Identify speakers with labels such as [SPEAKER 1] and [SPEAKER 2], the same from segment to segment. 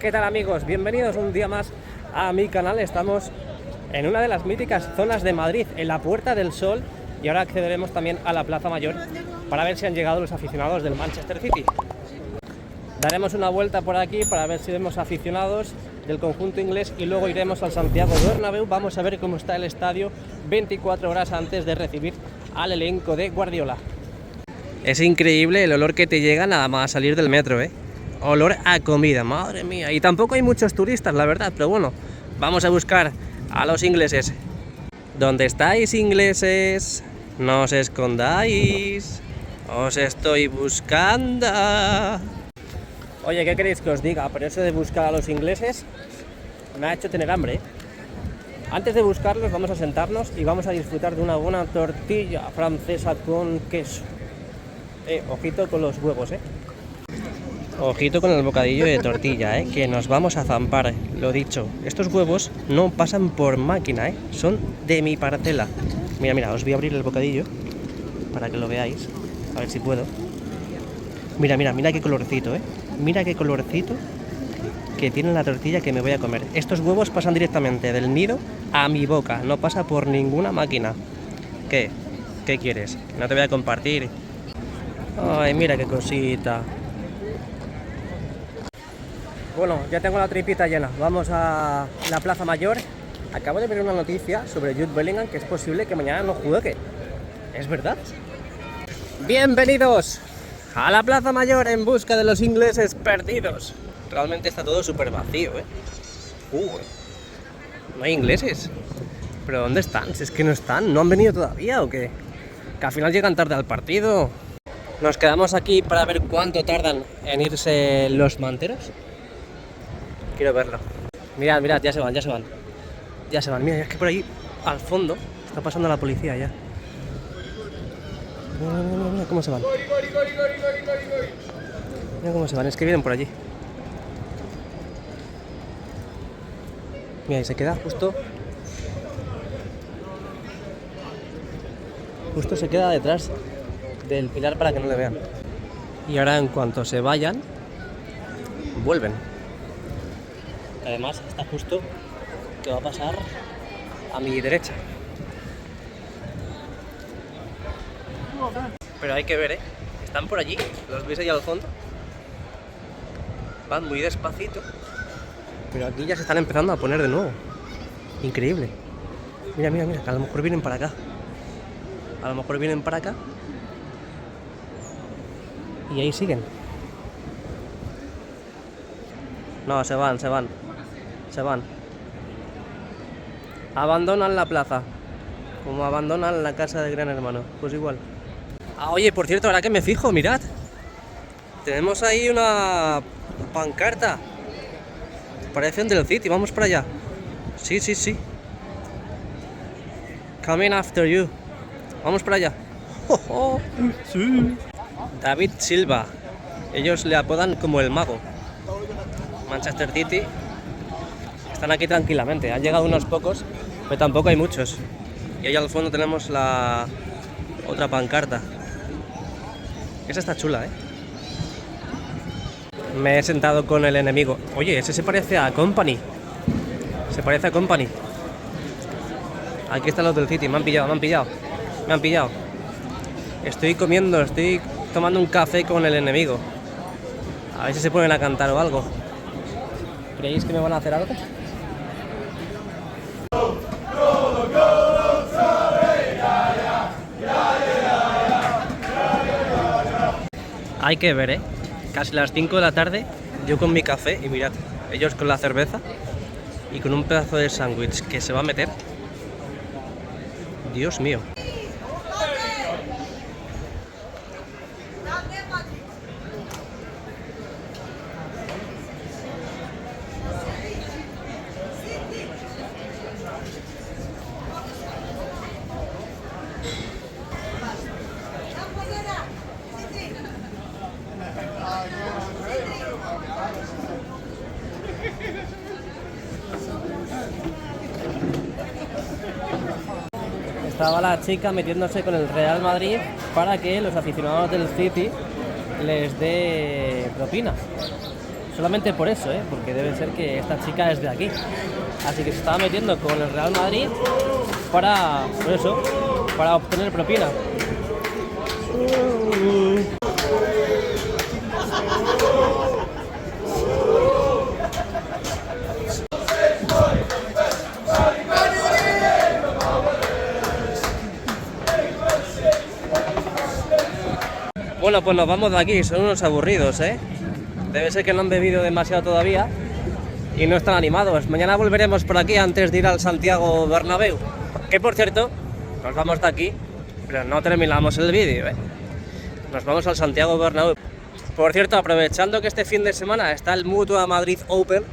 [SPEAKER 1] ¿Qué tal, amigos? Bienvenidos un día más a mi canal. Estamos en una de las míticas zonas de Madrid, en la Puerta del Sol, y ahora accederemos también a la Plaza Mayor para ver si han llegado los aficionados del Manchester City. Daremos una vuelta por aquí para ver si vemos aficionados del conjunto inglés y luego iremos al Santiago Bernabéu. Vamos a ver cómo está el estadio 24 horas antes de recibir al elenco de Guardiola. Es increíble el olor que te llega nada más salir del metro, ¿eh? Olor a comida, madre mía. Y tampoco hay muchos turistas, la verdad, pero bueno, vamos a buscar a los ingleses. ¿Dónde estáis, ingleses? No os escondáis. Os estoy buscando. Oye, ¿qué queréis que os diga? Pero eso de buscar a los ingleses me ha hecho tener hambre, ¿eh? Antes de buscarlos vamos a sentarnos y vamos a disfrutar de una buena tortilla francesa con queso. Ojito con los huevos, Ojito con el bocadillo de tortilla, que nos vamos a zampar, lo dicho. Estos huevos no pasan por máquina, son de mi parcela. Mira, os voy a abrir el bocadillo para que lo veáis, a ver si puedo. Mira qué colorcito, Mira qué colorcito que tiene la tortilla que me voy a comer. Estos huevos pasan directamente del nido a mi boca, no pasa por ninguna máquina. ¿Qué quieres? No te voy a compartir. Ay, mira qué cosita. Bueno, ya tengo la tripita llena. Vamos a la Plaza Mayor. Acabo de ver una noticia sobre Jude Bellingham que es posible que mañana no juegue. ¿Es verdad? Bienvenidos a la Plaza Mayor en busca de los ingleses perdidos. Realmente está todo súper vacío, no hay ingleses. ¿Pero dónde están? Si es que no están, ¿no han venido todavía o qué? Que al final llegan tarde al partido. Nos quedamos aquí para ver cuánto tardan en irse los manteros. Quiero verlo. Mirad, ya se van. Mira, es que por ahí, al fondo, está pasando la policía ya. Mira cómo se van. Mira cómo se van, es que vienen por allí. Mira, y se queda justo se queda detrás del pilar para que no le vean. Y ahora en cuanto se vayan, vuelven. Además está justo que va a pasar a mi derecha. Pero hay que ver, están por allí, los veis ahí al fondo. Van muy despacito, pero aquí ya se están empezando a poner de nuevo. Increíble. Mira, que a lo mejor vienen para acá. Y ahí siguen. No, se van. Abandonan la plaza, como abandonan la casa del Gran Hermano. Pues igual. Oye, por cierto, ahora que me fijo, mirad. Tenemos ahí una pancarta. Parecen del City, vamos para allá. Sí. Coming after you. Vamos para allá. Sí. David Silva. Ellos le apodan como el mago. Manchester City. Están aquí tranquilamente. Han llegado unos pocos, pero tampoco hay muchos. Y ahí al fondo tenemos la otra pancarta. Esa está chula, Me he sentado con el enemigo. Oye, ese se parece a Company. Aquí están los del City. Me han pillado. Estoy tomando un café con el enemigo. A ver si se ponen a cantar o algo. ¿Creéis que me van a hacer algo? Hay que ver, casi las 5 de la tarde, yo con mi café y mirad, ellos con la cerveza y con un pedazo de sándwich que se va a meter. Dios mío. Estaba la chica metiéndose con el Real Madrid para que los aficionados del City les dé propina. Solamente por eso, porque debe ser que esta chica es de aquí. Así que se estaba metiendo con el Real Madrid para, por eso, para obtener propina. Bueno, pues nos vamos de aquí, son unos aburridos, Debe ser que no han bebido demasiado todavía y no están animados. Mañana volveremos por aquí antes de ir al Santiago Bernabéu. Que por cierto, nos vamos de aquí, pero no terminamos el vídeo, Nos vamos al Santiago Bernabéu. Por cierto, aprovechando que este fin de semana está el Mutua Madrid Open,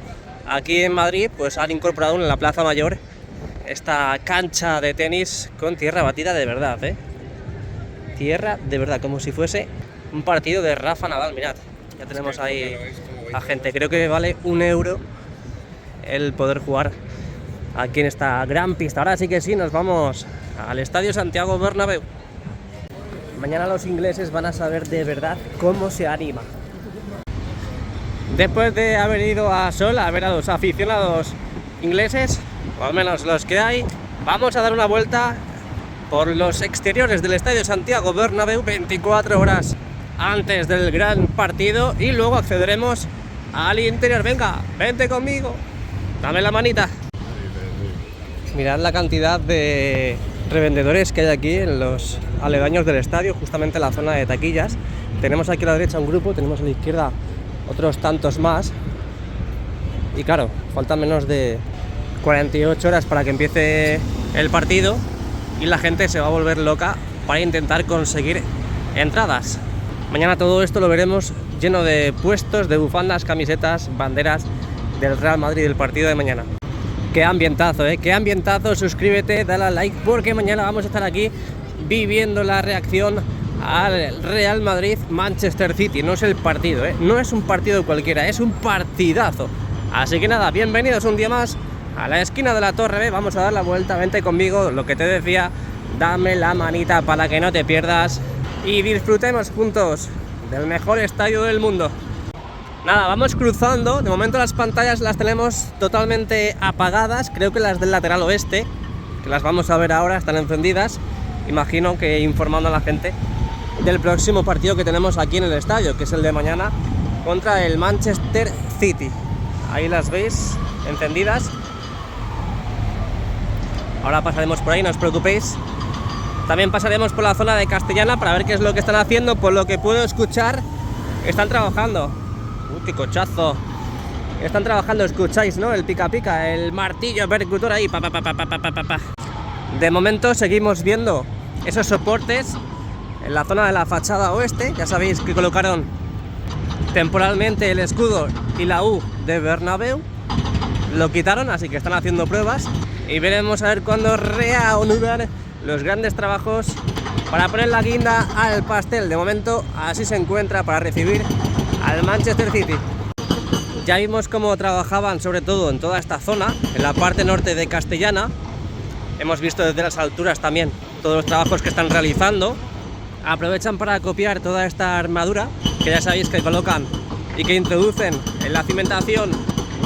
[SPEAKER 1] aquí en Madrid, pues han incorporado en la Plaza Mayor esta cancha de tenis con tierra batida de verdad, Tierra de verdad, como si fuese un partido de Rafa Nadal. Mirad, ya tenemos ahí a gente. Creo que vale 1 euro el poder jugar aquí en esta gran pista. Ahora sí que sí, nos vamos al Estadio Santiago Bernabéu. Mañana los ingleses van a saber de verdad cómo se anima. Después de haber ido a Sol a ver a los aficionados ingleses, o al menos los que hay, vamos a dar una vuelta por los exteriores del Estadio Santiago Bernabéu 24 horas antes del gran partido y luego accederemos al interior. Venga, vente conmigo, dame la manita. Mirad la cantidad de revendedores que hay aquí en los aledaños del estadio, justamente en la zona de taquillas. Tenemos aquí a la derecha un grupo, tenemos a la izquierda otros tantos más. Y claro, faltan menos de 48 horas para que empiece el partido y la gente se va a volver loca para intentar conseguir entradas. Mañana todo esto lo veremos lleno de puestos, de bufandas, camisetas, banderas del Real Madrid del partido de mañana. Qué ambientazo, qué ambientazo. Suscríbete, dale a like, porque mañana vamos a estar aquí viviendo la reacción al Real Madrid Manchester City. No es el partido, no es un partido cualquiera, es un partidazo. Así que nada, bienvenidos un día más a la esquina de la Torre B. Vamos a dar la vuelta, vente conmigo, lo que te decía, dame la manita para que no te pierdas y disfrutemos juntos del mejor estadio del mundo. Nada, vamos cruzando. De momento las pantallas las tenemos totalmente apagadas, creo que las del lateral oeste, que las vamos a ver ahora, están encendidas. Imagino que informando a la gente del próximo partido que tenemos aquí en el estadio, que es el de mañana contra el Manchester City. Ahí las veis, encendidas. Ahora pasaremos por ahí, no os preocupéis. También pasaremos por la zona de Castellana para ver qué es lo que están haciendo. Por lo que puedo escuchar, están trabajando. ¡Qué cochazo! Están trabajando, escucháis, ¿no? El pica pica, el martillo percutor ahí. Pa, pa, pa, pa, pa, pa, pa. De momento seguimos viendo esos soportes en la zona de la fachada oeste. Ya sabéis que colocaron temporalmente el escudo y la U de Bernabéu. Lo quitaron, así que están haciendo pruebas. Y veremos a ver cuándo reanudan los grandes trabajos para poner la guinda al pastel. De momento así se encuentra para recibir al Manchester City. Ya vimos cómo trabajaban sobre todo en toda esta zona, en la parte norte de Castellana. Hemos visto desde las alturas también todos los trabajos que están realizando. Aprovechan para copiar toda esta armadura que ya sabéis que colocan y que introducen en la cimentación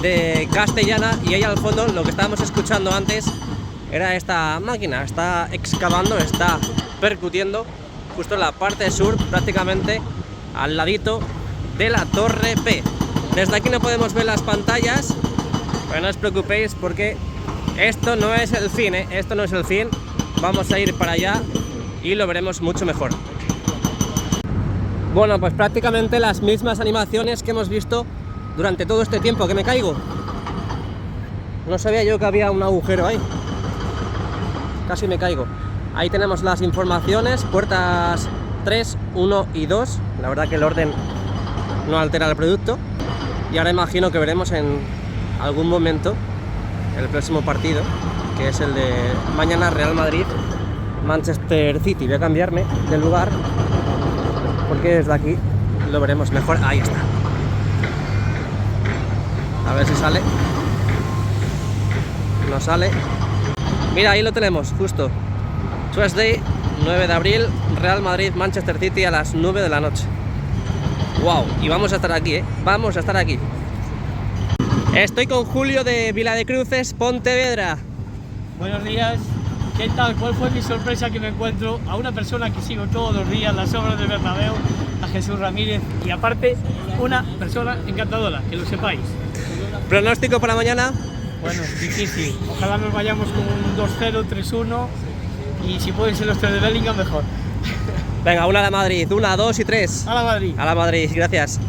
[SPEAKER 1] de Castellana. Y ahí al fondo lo que estábamos escuchando antes era esta máquina, está excavando, está percutiendo justo en la parte sur, prácticamente al ladito de la Torre P. Desde aquí no podemos ver las pantallas, pero no os preocupéis porque esto no es el fin, esto no es el fin. Vamos a ir para allá y lo veremos mucho mejor. Bueno, pues prácticamente las mismas animaciones que hemos visto durante todo este tiempo. Que me caigo. No sabía yo que había un agujero ahí. Casi me caigo. Ahí tenemos las informaciones, puertas 3, 1 y 2. La verdad que el orden no altera el producto. Y ahora imagino que veremos en algún momento el próximo partido, que es el de mañana, Real Madrid Manchester City. Voy a cambiarme de lugar porque desde aquí lo veremos mejor. Ahí está. A ver si sale. No sale. Mira, ahí lo tenemos, justo. Tuesday, 9 de abril, Real Madrid Manchester City a las 9 de la noche. Wow, y vamos a estar aquí, vamos a estar aquí. Estoy con Julio de Vila de Cruces, Pontevedra.
[SPEAKER 2] Buenos días. ¿Qué tal? ¿Cuál fue mi sorpresa que me encuentro a una persona que sigo todos los días, las obras del Bernabéu, a Jesús Ramírez, y aparte una persona encantadora, que lo sepáis?
[SPEAKER 1] ¿Pronóstico para mañana?
[SPEAKER 2] Bueno, difícil. Ojalá nos vayamos con un 2-0, 3-1 y si pueden ser los 3 de Bellingham, mejor.
[SPEAKER 1] Venga, una a la Madrid, 1, 2 y 3.
[SPEAKER 2] A la Madrid.
[SPEAKER 1] A la Madrid, gracias.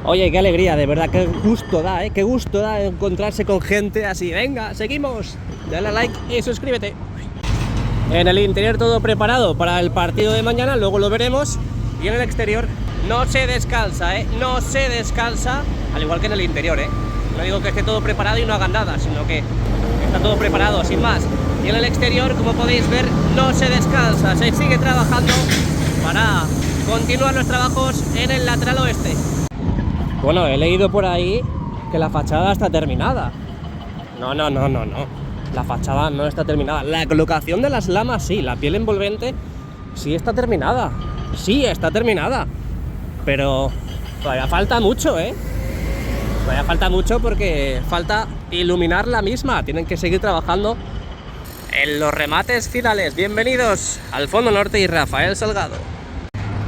[SPEAKER 1] Oye, qué alegría, de verdad, qué gusto da, qué gusto da encontrarse con gente así. Venga, seguimos. Dale a like y suscríbete. En el interior todo preparado para el partido de mañana, luego lo veremos. Y en el exterior no se descansa, no se descansa, al igual que en el interior, No digo que esté todo preparado y no hagan nada, sino que está todo preparado, sin más. Y en el exterior, como podéis ver, no se descansa, se sigue trabajando para continuar los trabajos en el lateral oeste. Bueno, he leído por ahí que la fachada está terminada. No. La fachada no está terminada. La colocación de las lamas sí, la piel envolvente sí está terminada. Sí está terminada. Pero todavía falta mucho, Todavía falta mucho porque falta iluminar la misma. Tienen que seguir trabajando en los remates finales. Bienvenidos al Fondo Norte y Rafael Salgado.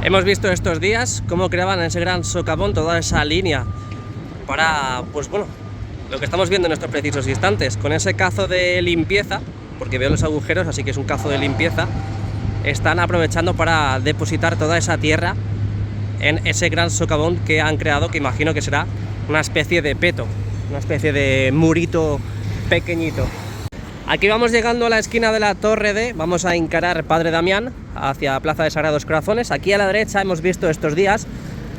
[SPEAKER 1] Hemos visto estos días cómo creaban ese gran socavón toda esa línea para, pues bueno, lo que estamos viendo en estos precisos instantes, con ese cazo de limpieza, porque veo los agujeros, así que es un cazo de limpieza. Están aprovechando para depositar toda esa tierra en ese gran socavón que han creado, que imagino que será una especie de peto, una especie de murito pequeñito. Aquí vamos llegando a la esquina de la Torre D, vamos a encarar Padre Damián hacia Plaza de Sagrados Corazones. Aquí a la derecha hemos visto estos días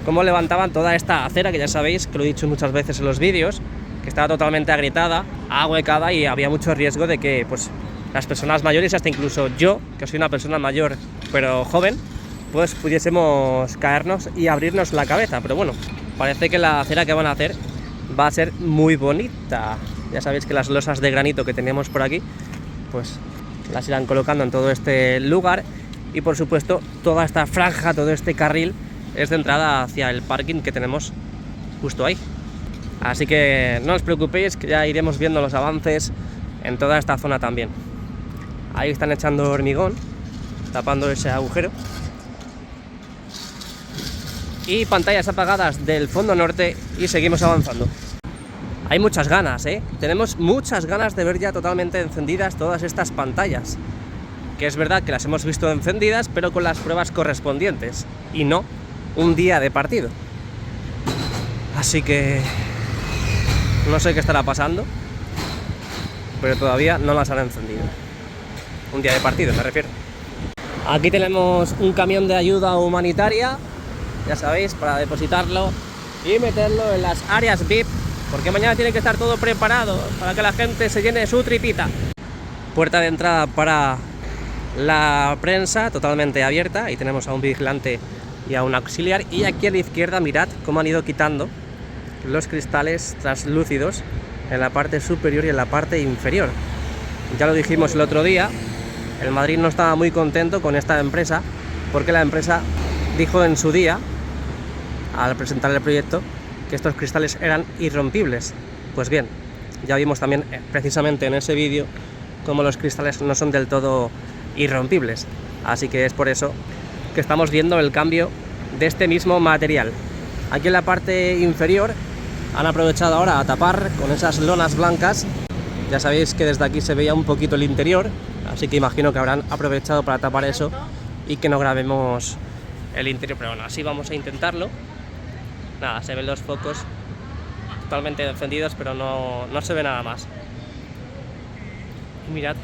[SPEAKER 1] cómo levantaban toda esta acera, que ya sabéis, que lo he dicho muchas veces en los vídeos, que estaba totalmente agrietada, ahuecada, y había mucho riesgo de que pues las personas mayores, hasta incluso yo, que soy una persona mayor pero joven, pues pudiésemos caernos y abrirnos la cabeza. Pero bueno, parece que la acera que van a hacer va a ser muy bonita. Ya sabéis que las losas de granito que tenemos por aquí, pues las irán colocando en todo este lugar, y por supuesto toda esta franja, todo este carril es de entrada hacia el parking que tenemos justo ahí. Así que no os preocupéis, que ya iremos viendo los avances en toda esta zona también. Ahí están echando hormigón, tapando ese agujero. Y pantallas apagadas del Fondo Norte, y seguimos avanzando. Hay muchas ganas, tenemos muchas ganas de ver ya totalmente encendidas todas estas pantallas. Que es verdad que las hemos visto encendidas, pero con las pruebas correspondientes, y no un día de partido. Así que no sé qué estará pasando, pero todavía no las han encendido. Un día de partido, me refiero. Aquí tenemos un camión de ayuda humanitaria, ya sabéis, para depositarlo y meterlo en las áreas VIP, porque mañana tiene que estar todo preparado para que la gente se llene su tripita. Puerta de entrada para la prensa totalmente abierta, y tenemos a un vigilante y a un auxiliar. Y aquí a la izquierda mirad cómo han ido quitando los cristales translúcidos en la parte superior y en la parte inferior. Ya lo dijimos el otro día, el Madrid no estaba muy contento con esta empresa, porque la empresa dijo en su día, al presentar el proyecto, que estos cristales eran irrompibles. Pues bien, ya vimos también precisamente en ese vídeo cómo los cristales no son del todo irrompibles. Así que es por eso que estamos viendo el cambio de este mismo material. Aquí en la parte inferior han aprovechado ahora a tapar con esas lonas blancas. Ya sabéis que desde aquí se veía un poquito el interior, así que imagino que habrán aprovechado para tapar eso y que no grabemos el interior, pero bueno, así vamos a intentarlo. Nada, se ven los focos totalmente encendidos, pero no se ve nada más. Y mirad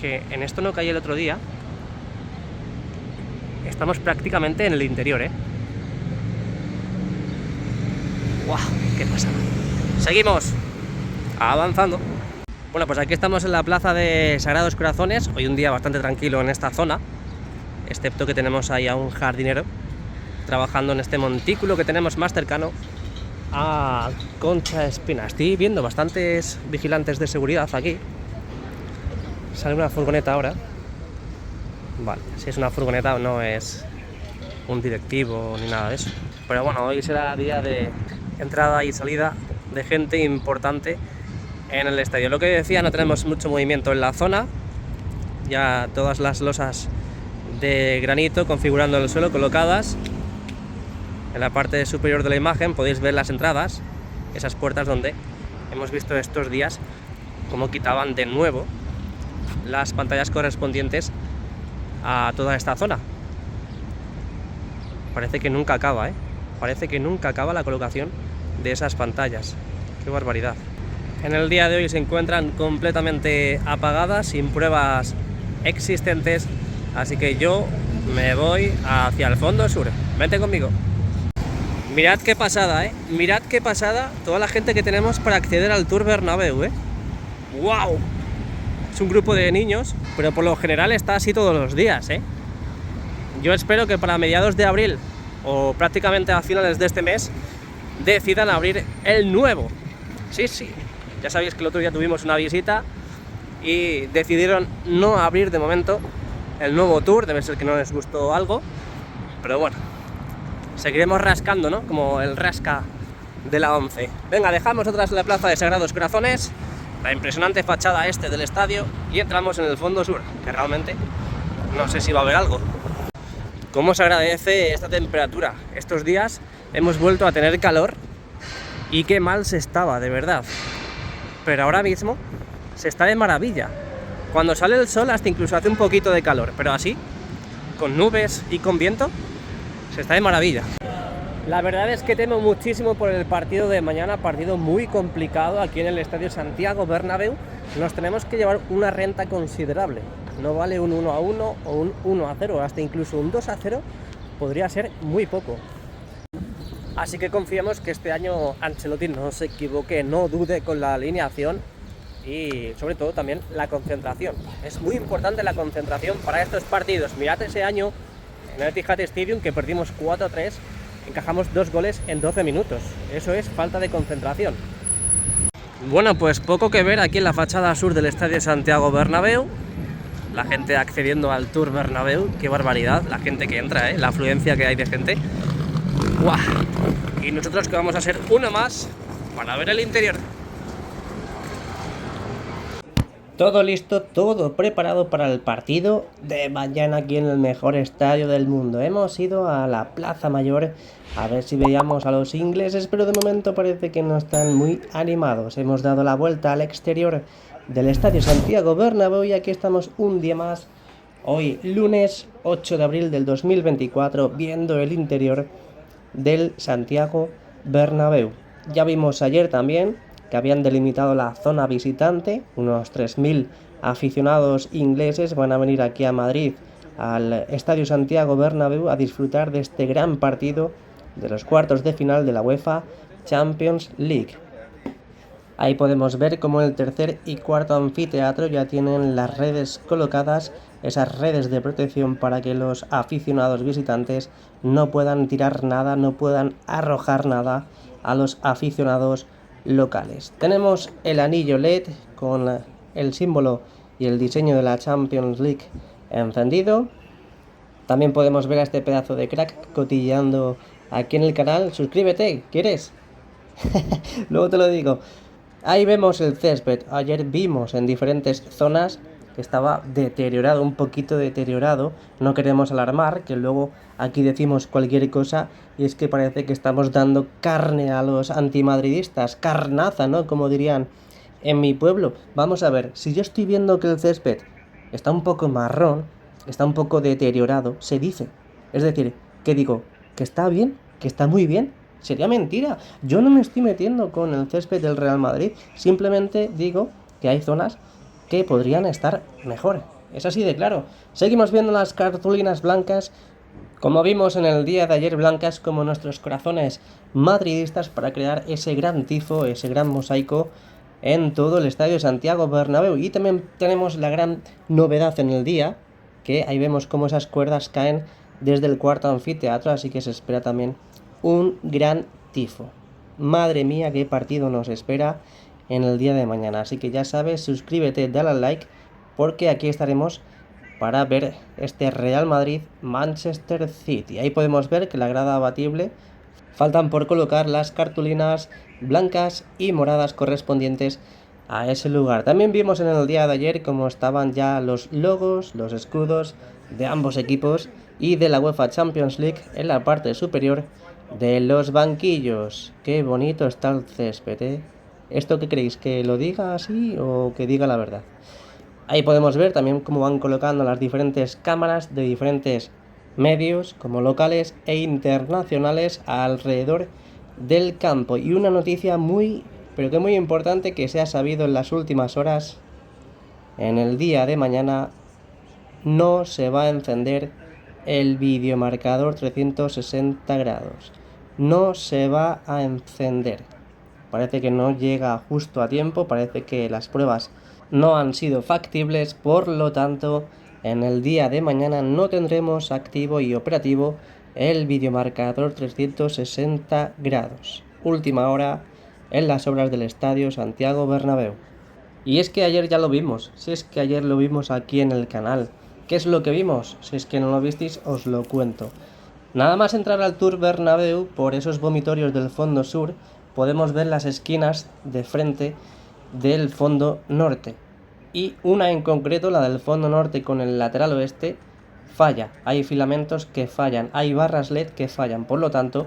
[SPEAKER 1] que en esto no caí el otro día. Estamos prácticamente en el interior, ¡Guau! ¡Qué pasada! Seguimos avanzando. Bueno, pues aquí estamos en la Plaza de Sagrados Corazones. Hoy un día bastante tranquilo en esta zona, excepto que tenemos ahí a un jardinero trabajando en este montículo que tenemos más cercano a Concha Espina. Estoy viendo bastantes vigilantes de seguridad aquí. Sale una furgoneta ahora. Vale, si es una furgoneta no es un directivo ni nada de eso. Pero bueno, hoy será día de entrada y salida de gente importante en el estadio. Lo que decía, no tenemos mucho movimiento en la zona, ya todas las losas de granito configurando el suelo colocadas. En la parte superior de la imagen podéis ver las entradas, esas puertas donde hemos visto estos días cómo quitaban de nuevo las pantallas correspondientes a toda esta zona. Parece que nunca acaba, parece que nunca acaba la colocación de esas pantallas. ¡Qué barbaridad! En el día de hoy se encuentran completamente apagadas, sin pruebas existentes, así que yo me voy hacia el fondo sur. Vente conmigo. Mirad qué pasada, mirad qué pasada toda la gente que tenemos para acceder al Tour Bernabéu, ¡Wow! Es un grupo de niños, pero por lo general está así todos los días, Yo espero que para mediados de abril o prácticamente a finales de este mes decidan abrir el nuevo. Sí, ya sabéis que el otro día tuvimos una visita y decidieron no abrir de momento el nuevo Tour. Debe ser que no les gustó algo, pero bueno, seguiremos rascando, ¿no? Como el rasca de la 11. Venga, dejamos atrás la plaza de Sagrados Corazones, la impresionante fachada este del estadio, y entramos en el fondo sur, que realmente no sé si va a haber algo. Cómo se agradece esta temperatura. Estos días hemos vuelto a tener calor y qué mal se estaba, de verdad. Pero ahora mismo se está de maravilla. Cuando sale el sol hasta incluso hace un poquito de calor, pero así, con nubes y con viento, se está de maravilla. La verdad es que temo muchísimo por el partido de mañana, partido muy complicado aquí en el Estadio Santiago Bernabéu. Nos tenemos que llevar una renta considerable. No vale un 1-1 o un 1-0, hasta incluso un 2-0 podría ser muy poco. Así que confiamos que este año Ancelotti no se equivoque, no dude con la alineación y sobre todo también la concentración. Es muy importante la concentración para estos partidos. Mirad ese año en el Etihad Stadium que perdimos 4-3, encajamos 2 goles en 12 minutos. Eso es falta de concentración. Bueno, pues poco que ver aquí en la fachada sur del Estadio Santiago Bernabéu. La gente accediendo al Tour Bernabéu, qué barbaridad, la gente que entra, la afluencia que hay de gente. ¡Guau! Y nosotros que vamos a ser uno más para ver el interior. Todo listo, todo preparado para el partido de mañana aquí en el mejor estadio del mundo. Hemos ido a la Plaza Mayor a ver si veíamos a los ingleses, pero de momento parece que no están muy animados. Hemos dado la vuelta al exterior del Estadio Santiago Bernabéu y aquí estamos un día más, hoy lunes 8 de abril del 2024, viendo el interior del Santiago Bernabéu. Ya vimos ayer también que habían delimitado la zona visitante, unos 3.000 aficionados ingleses van a venir aquí a Madrid al Estadio Santiago Bernabéu a disfrutar de este gran partido de los cuartos de final de la UEFA Champions League. Ahí podemos ver cómo el tercer y cuarto anfiteatro ya tienen las redes colocadas, esas redes de protección para que los aficionados visitantes no puedan tirar nada, no puedan arrojar nada a los aficionados locales. Tenemos el anillo LED con el símbolo y el diseño de la Champions League encendido. También podemos ver a este pedazo de crack cotilleando aquí en el canal. Suscríbete, ¿quieres? Luego te lo digo. Ahí vemos el césped. Ayer vimos en diferentes zonas que estaba deteriorado, un poquito deteriorado. No queremos alarmar, que luego aquí decimos cualquier cosa y es que parece que estamos dando carne a los antimadridistas. Carnaza, ¿no? Como dirían en mi pueblo. Vamos a ver, si yo estoy viendo que el césped está un poco marrón, está un poco deteriorado, se dice. Es decir, ¿qué digo? ¿Que está bien? ¿Que está muy bien? Sería mentira. Yo no me estoy metiendo con el césped del Real Madrid. Simplemente digo que hay zonas que podrían estar mejor. Es así de claro. Seguimos viendo las cartulinas blancas, como vimos en el día de ayer, blancas como nuestros corazones madridistas, para crear ese gran tifo, ese gran mosaico en todo el Estadio Santiago Bernabéu. Y también tenemos la gran novedad en el día, que ahí vemos cómo esas cuerdas caen desde el cuarto anfiteatro, así que se espera también un gran tifo. Madre mía, qué partido nos espera en el día de mañana. Así que ya sabes, suscríbete, dale al like, porque aquí estaremos para ver este Real Madrid-Manchester City. Ahí podemos ver que la grada abatible Faltan por colocar las cartulinas blancas y moradas correspondientes a ese lugar. También vimos en el día de ayer cómo estaban ya los logos, los escudos de ambos equipos y de la UEFA Champions League en la parte superior de los banquillos. Qué bonito está el césped, ¿eh? ¿Esto qué creéis? ¿Que lo diga así o que diga la verdad? Ahí podemos ver también cómo van colocando las diferentes cámaras de diferentes medios, como locales e internacionales, alrededor del campo. Y una noticia muy, pero que muy importante que se ha sabido en las últimas horas: en el día de mañana no se va a encender el videomarcador 360 grados. No se va a encender. Parece que no llega justo a tiempo, parece que las pruebas no han sido factibles, por lo tanto, en el día de mañana no tendremos activo y operativo el videomarcador 360 grados. Última hora en las obras del Estadio Santiago Bernabéu. Y es que ayer ya lo vimos, si es que ayer lo vimos aquí en el canal. ¿Qué es lo que vimos? Si es que no lo visteis, os lo cuento. Nada más entrar al Tour Bernabéu, por esos vomitorios del fondo sur, podemos ver las esquinas de frente del fondo norte. Y una en concreto, la del fondo norte con el lateral oeste, falla. Hay filamentos que fallan, hay barras LED que fallan. Por lo tanto,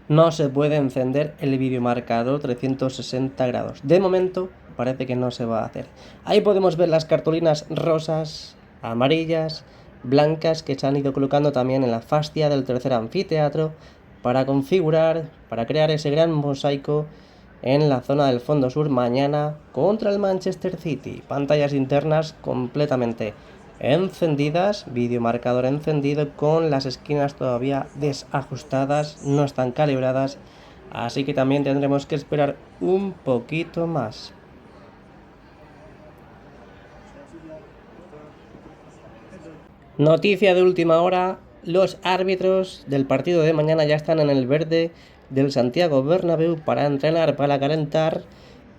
[SPEAKER 1] no se puede encender el videomarcador 360 grados. De momento, parece que no se va a hacer. Ahí podemos ver las cartulinas rosas, amarillas, blancas que se han ido colocando también en la fascia del tercer anfiteatro para configurar, para crear ese gran mosaico en la zona del fondo sur mañana contra el Manchester City. Pantallas internas completamente encendidas, videomarcador encendido, con las esquinas todavía desajustadas, no están calibradas, así que también tendremos que esperar un poquito más. Noticia de última hora: los árbitros del partido de mañana ya están en el verde del Santiago Bernabéu para entrenar, para calentar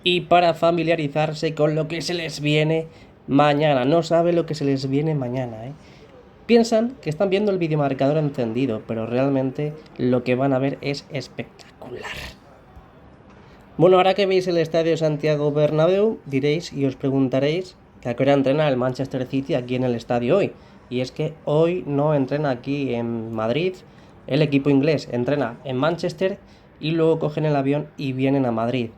[SPEAKER 1] y para familiarizarse con lo que se les viene mañana. No sabe lo que se les viene mañana, ¿eh? Piensan que están viendo el videomarcador encendido, pero realmente lo que van a ver es espectacular. Bueno, ahora que veis el Estadio Santiago Bernabéu, diréis y os preguntaréis que a qué hora entrena el Manchester City aquí en el estadio hoy. Y es que hoy no entrena aquí en Madrid el equipo inglés, entrena en Manchester y luego cogen el avión y vienen a Madrid.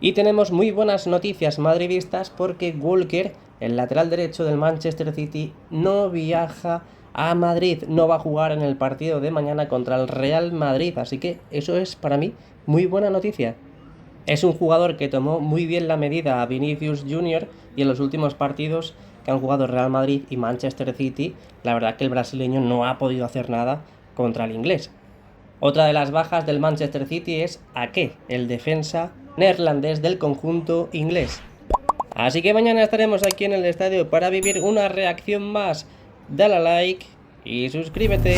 [SPEAKER 1] Y tenemos muy buenas noticias madridistas, porque Walker, el lateral derecho del Manchester City, no viaja a Madrid, no va a jugar en el partido de mañana contra el Real Madrid, así que eso es para mí muy buena noticia. Es un jugador que tomó muy bien la medida a Vinicius Junior, y en los últimos partidos que han jugado Real Madrid y Manchester City, la verdad que el brasileño no ha podido hacer nada contra el inglés. Otra de las bajas del Manchester City es Ake, el defensa neerlandés del conjunto inglés. Así que mañana estaremos aquí en el estadio para vivir una reacción más. Dale a like y suscríbete.